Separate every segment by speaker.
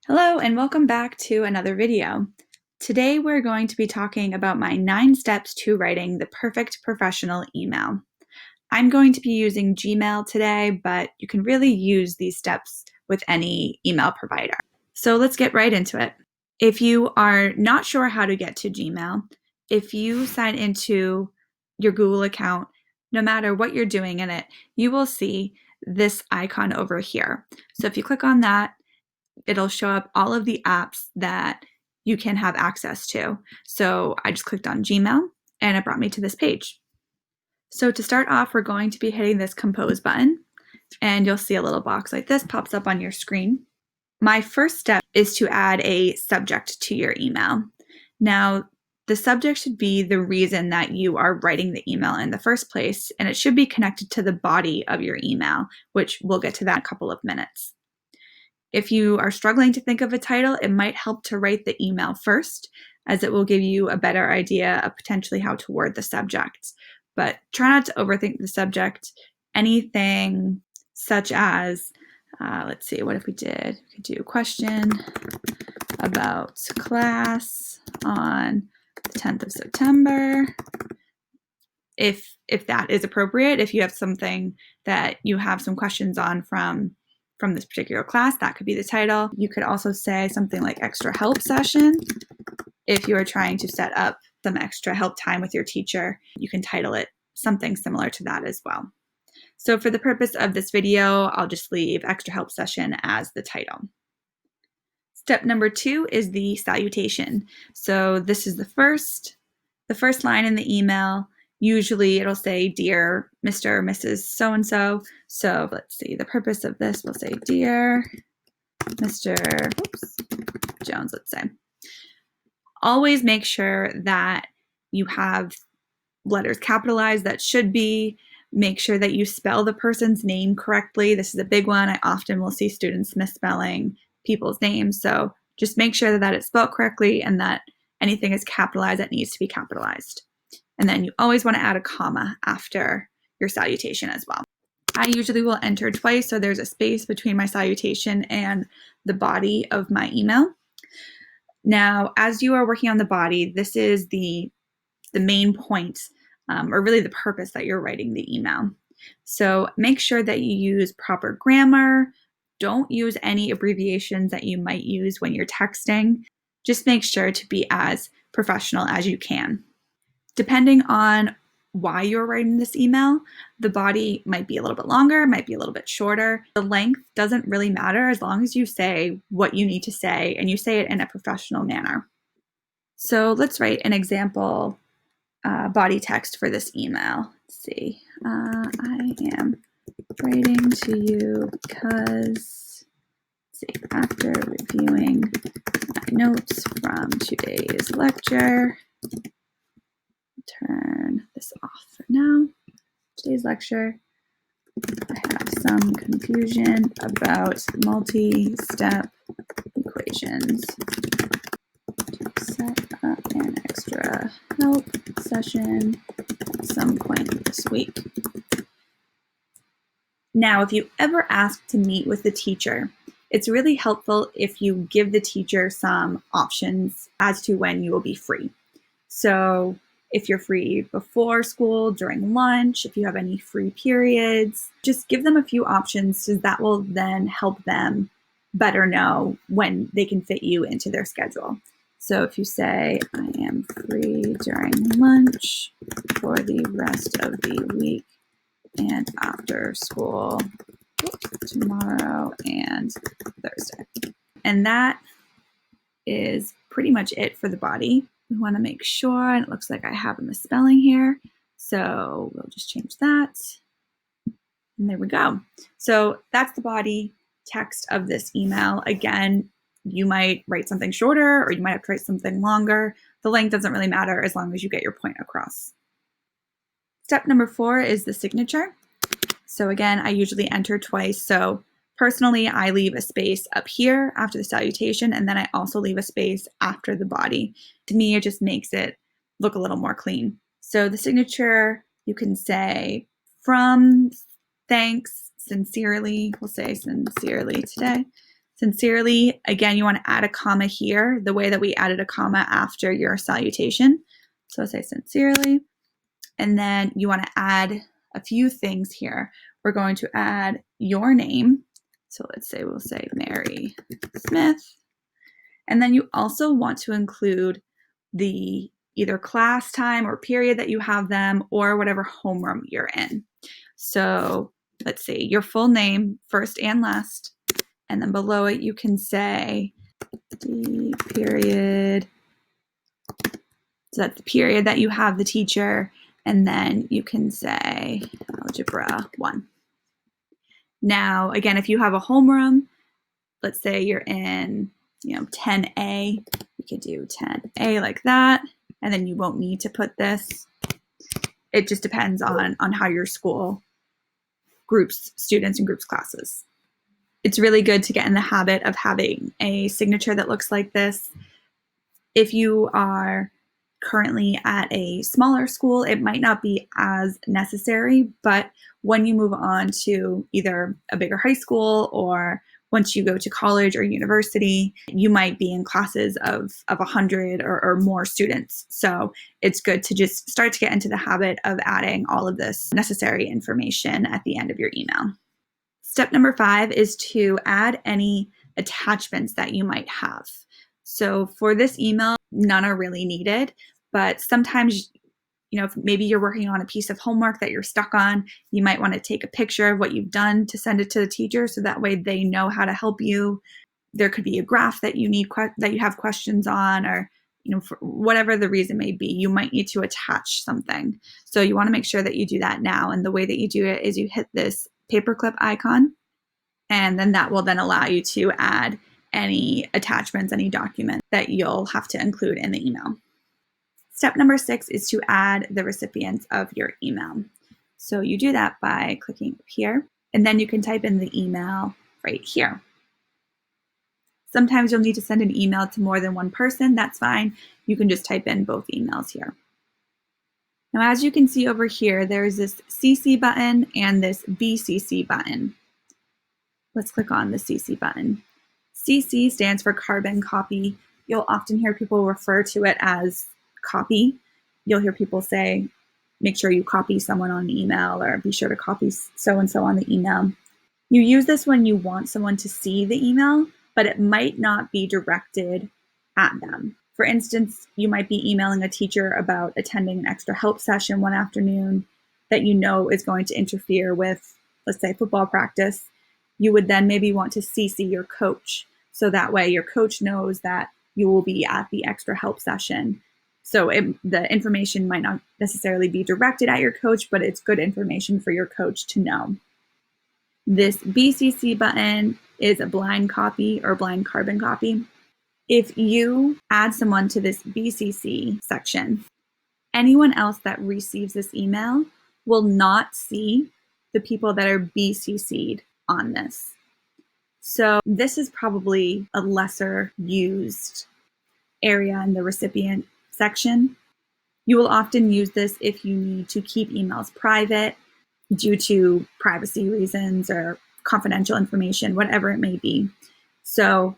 Speaker 1: Hello and welcome back to another video. Today we're going to be talking about my 9 steps to writing the perfect professional email. I'm going to be using Gmail today, but you can really use these steps with any email provider. So let's get right into it. If you are not sure how to get to Gmail, if you sign into your Google account, no matter what you're doing in it, you will see this icon over here. So if you click on that, it'll show up all of the apps that you can have access to. So I just clicked on Gmail and it brought me to this page. So to start off, we're going to be hitting this compose button and you'll see a little box like this pops up on your screen. My first step is to add a subject to your email. Now, the subject should be the reason that you are writing the email in the first place, and it should be connected to the body of your email, which we'll get to that in a couple of minutes. If you are struggling to think of a title, it might help to write the email first, as it will give you a better idea of potentially how to word the subject. But try not to overthink the subject. Anything such as, let's see, what if we could do a question about class on the 10th of September. If that is appropriate, if you have something that you have some questions on from this particular class, that could be the title. You could also say something like extra help session. If you are trying to set up some extra help time with your teacher, you can title it something similar to that as well. So for the purpose of this video, I'll just leave extra help session as the title. Step number 2 is the salutation. So this is the first line in the email. Usually it'll say, Dear Mr. or Mrs. So-and-so. So let's see, the purpose of this will say, Dear Mr. Jones, let's say. Always make sure that you have letters capitalized that should be. Make sure that you spell the person's name correctly. This is a big one. I often will see students misspelling people's names. So just make sure that it's spelled correctly and that anything is capitalized that needs to be capitalized. And then you always want to add a comma after your salutation as well. I usually will enter twice, so there's a space between my salutation and the body of my email. Now, as you are working on the body, this is the main point, or really the purpose that you're writing the email. So make sure that you use proper grammar. Don't use any abbreviations that you might use when you're texting. Just make sure to be as professional as you can. Depending on why you're writing this email, the body might be a little bit longer, might be a little bit shorter. The length doesn't really matter as long as you say what you need to say and you say it in a professional manner. So let's write an example body text for this email. Let's see. I am writing to you because, let's see, after reviewing my notes from today's lecture, turn this off for now. Today's lecture, I have some confusion about multi-step equations. To set up an extra help session at some point this week. Now, if you ever ask to meet with the teacher, it's really helpful if you give the teacher some options as to when you will be free. So if you're free before school, during lunch, if you have any free periods, just give them a few options so that will then help them better know when they can fit you into their schedule. So if you say, I am free during lunch for the rest of the week and after school tomorrow and Thursday. And that is pretty much it for the body. We want to make sure, and it looks like I have a misspelling here, so we'll just change that. And there we go. So that's the body text of this email. Again, you might write something shorter or you might have to write something longer. The length doesn't really matter as long as you get your point across. Step number 4 is the signature. So again, I usually enter twice. So personally, I leave a space up here after the salutation, and then I also leave a space after the body. To me, it just makes it look a little more clean. So the signature, you can say from, thanks, sincerely, we'll say sincerely today. Sincerely, again, you want to add a comma here, the way that we added a comma after your salutation. So say sincerely, and then you want to add a few things here. We're going to add your name. So we'll say Mary Smith. And then you also want to include the either class time or period that you have them or whatever homeroom you're in. So let's see, your full name, first and last. And then below it, you can say the period. So that's the period that you have the teacher. And then you can say Algebra 1. Now, again, if you have a homeroom, let's say you're in 10A, you could do 10A like that. And then you won't need to put this. It just depends on how your school groups students and groups classes. It's really good to get in the habit of having a signature that looks like this. If you are currently at a smaller school, it might not be as necessary, but when you move on to either a bigger high school or once you go to college or university, you might be in classes of 100 or more students. So it's good to just start to get into the habit of adding all of this necessary information at the end of your email. Step number 5 is to add any attachments that you might have. So for this email, none are really needed, but sometimes, if maybe you're working on a piece of homework that you're stuck on, you might want to take a picture of what you've done to send it to the teacher so that way they know how to help you. There could be a graph that you need that you have questions on, or for whatever the reason may be, you might need to attach something. So you want to make sure that you do that now. And the way that you do it is you hit this paperclip icon, and then that will then allow you to add any attachments, any document that you'll have to include in the email. Step number 6 is to add the recipients of your email. So you do that by clicking here, and then you can type in the email right here. Sometimes you'll need to send an email to more than one person. That's fine. You can just type in both emails here. Now, as you can see over here, there's this CC button and this BCC button. Let's click on the CC button. CC stands for carbon copy. You'll often hear people refer to it as copy. You'll hear people say, make sure you copy someone on an email, or be sure to copy so-and-so on the email. You use this when you want someone to see the email, but it might not be directed at them. For instance, you might be emailing a teacher about attending an extra help session one afternoon that you know is going to interfere with, let's say, football practice. You would then maybe want to CC your coach, so that way your coach knows that you will be at the extra help session. So the information might not necessarily be directed at your coach, but it's good information for your coach to know. This BCC button is a blind copy or blind carbon copy. If you add someone to this BCC section, anyone else that receives this email will not see the people that are BCC'd on this. So this is probably a lesser used area in the recipient section. You will often use this if you need to keep emails private due to privacy reasons or confidential information, whatever it may be. So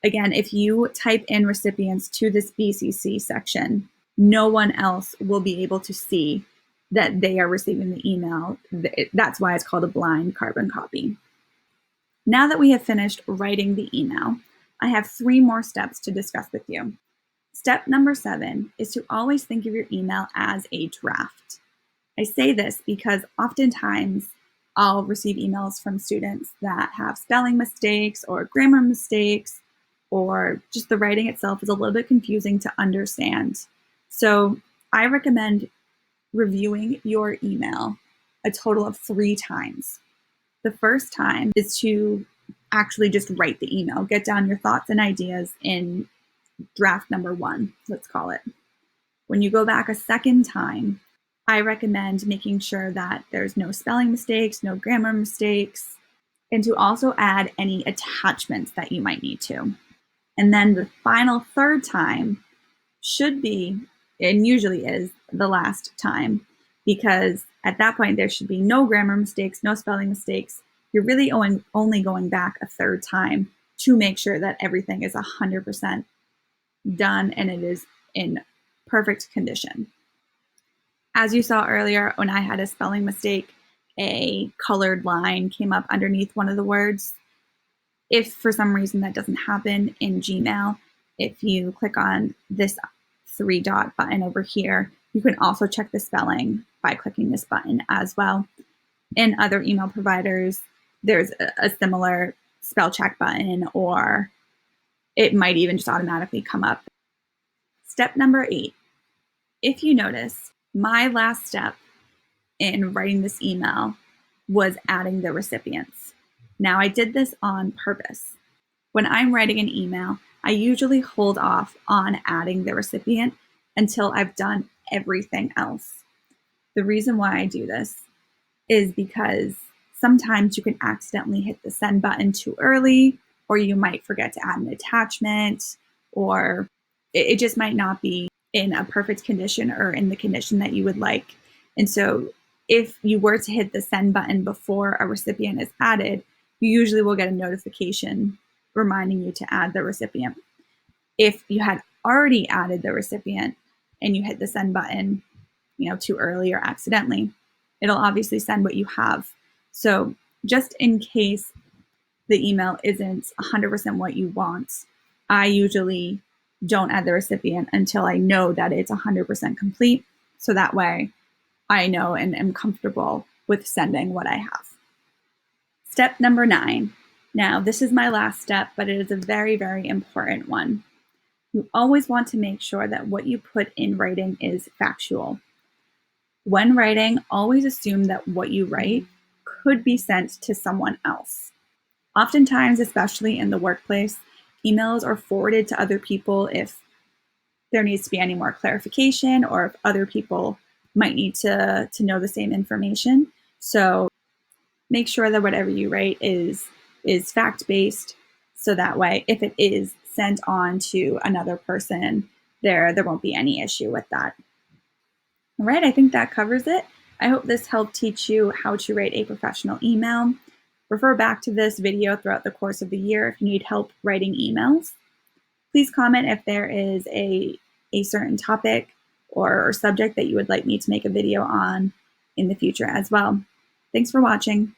Speaker 1: again, if you type in recipients to this BCC section, no one else will be able to see that they are receiving the email. That's why it's called a blind carbon copy. Now that we have finished writing the email, I have 3 more steps to discuss with you. Step number 7 is to always think of your email as a draft. I say this because oftentimes I'll receive emails from students that have spelling mistakes or grammar mistakes, or just the writing itself is a little bit confusing to understand. So I recommend reviewing your email a total of 3 times. The first time is to actually just write the email, get down your thoughts and ideas in draft number 1, let's call it. When you go back a second time, I recommend making sure that there's no spelling mistakes, no grammar mistakes, and to also add any attachments that you might need to. And then the final third time should be, and usually is, the last time, because at that point there should be no grammar mistakes, no spelling mistakes. You're really only going back a third time to make sure that everything is 100% done and it is in perfect condition. As you saw earlier, when I had a spelling mistake, a colored line came up underneath one of the words. If for some reason that doesn't happen in Gmail, if you click on this 3-dot button over here, you can also check the spelling by clicking this button as well. In other email providers, there's a similar spell check button, or it might even just automatically come up. Step number 8. If you notice, my last step in writing this email was adding the recipients. Now, I did this on purpose. When I'm writing an email, I usually hold off on adding the recipient until I've done everything else. The reason why I do this is because sometimes you can accidentally hit the send button too early, or you might forget to add an attachment, or it just might not be in a perfect condition or in the condition that you would like. And so if you were to hit the send button before a recipient is added, you usually will get a notification reminding you to add the recipient. If you had already added the recipient and you hit the send button, too early or accidentally, it'll obviously send what you have. So just in case the email isn't 100% what you want, I usually don't add the recipient until I know that it's 100% complete. So that way I know and am comfortable with sending what I have. Step number 9. Now, this is my last step, but it is a very, very important one. You always want to make sure that what you put in writing is factual. When writing, always assume that what you write could be sent to someone else. Oftentimes, especially in the workplace, emails are forwarded to other people if there needs to be any more clarification, or if other people might need to know the same information. So make sure that whatever you write is fact-based, so that way if it is sent on to another person, there won't be any issue with that. All right, I think that covers it. I hope this helped teach you how to write a professional email. Refer back to this video throughout the course of the year if you need help writing emails. Please comment if there is a certain topic or subject that you would like me to make a video on in the future as well. Thanks for watching.